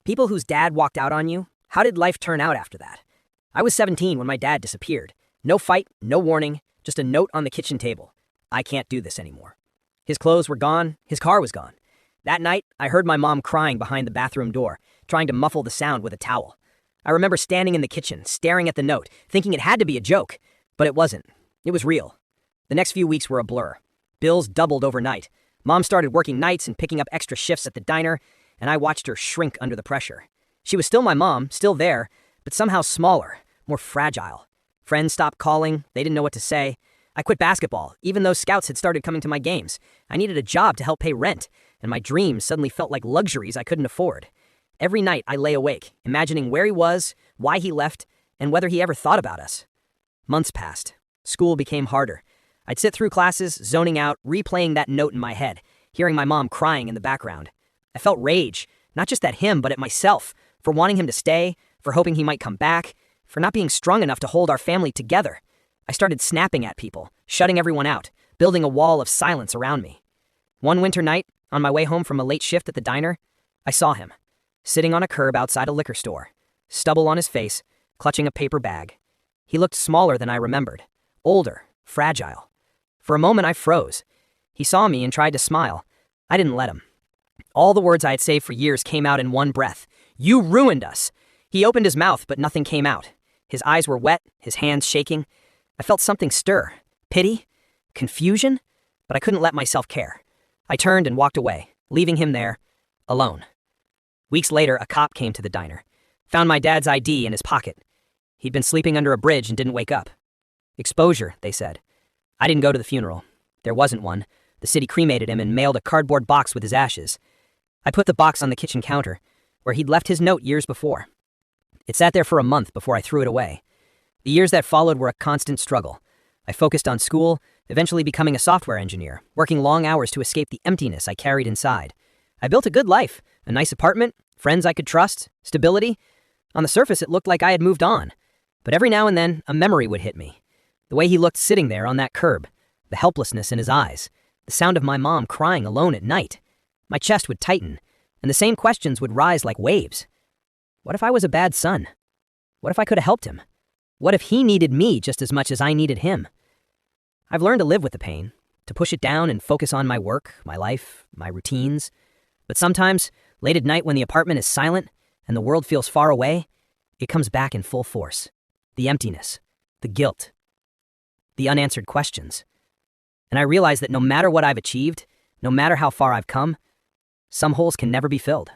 People whose dad walked out on you, how did life turn out after that? I was 17 when my dad disappeared. No fight, no warning, just a note on the kitchen table. I can't do this anymore. His clothes were gone, his car was gone. That night, I heard my mom crying behind the bathroom door, trying to muffle the sound with a towel. I remember standing in the kitchen, staring at the note, thinking it had to be a joke. But it wasn't. It was real. The next few weeks were a blur. Bills doubled overnight. Mom started working nights and picking up extra shifts at the diner, and I watched her shrink under the pressure. She was still my mom, still there, but somehow smaller, more fragile. Friends stopped calling, they didn't know what to say. I quit basketball, even though scouts had started coming to my games. I needed a job to help pay rent, and my dreams suddenly felt like luxuries I couldn't afford. Every night I lay awake, imagining where he was, why he left, and whether he ever thought about us. Months passed. School became harder. I'd sit through classes, zoning out, replaying that note in my head, hearing my mom crying in the background. I felt rage, not just at him, but at myself, for wanting him to stay, for hoping he might come back, for not being strong enough to hold our family together. I started snapping at people, shutting everyone out, building a wall of silence around me. One winter night, on my way home from a late shift at the diner, I saw him, sitting on a curb outside a liquor store, stubble on his face, clutching a paper bag. He looked smaller than I remembered, older, fragile. For a moment I froze. He saw me and tried to smile. I didn't let him. All the words I had saved for years came out in one breath. "You ruined us!" He opened his mouth, but nothing came out. His eyes were wet, his hands shaking. I felt something stir. Pity? Confusion? But I couldn't let myself care. I turned and walked away, leaving him there, alone. Weeks later, a cop came to the diner, found my dad's ID in his pocket. He'd been sleeping under a bridge and didn't wake up. Exposure, they said. I didn't go to the funeral. There wasn't one. The city cremated him and mailed a cardboard box with his ashes. I put the box on the kitchen counter, where he'd left his note years before. It sat there for a month before I threw it away. The years that followed were a constant struggle. I focused on school, eventually becoming a software engineer, working long hours to escape the emptiness I carried inside. I built a good life, a nice apartment, friends I could trust, stability. On the surface, it looked like I had moved on. But every now and then, a memory would hit me. The way he looked sitting there on that curb, the helplessness in his eyes, the sound of my mom crying alone at night. My chest would tighten, and the same questions would rise like waves. What if I was a bad son? What if I could have helped him? What if he needed me just as much as I needed him? I've learned to live with the pain, to push it down and focus on my work, my life, my routines. But sometimes, late at night when the apartment is silent and the world feels far away, it comes back in full force. The emptiness, the guilt, the unanswered questions. And I realize that no matter what I've achieved, no matter how far I've come, some holes can never be filled.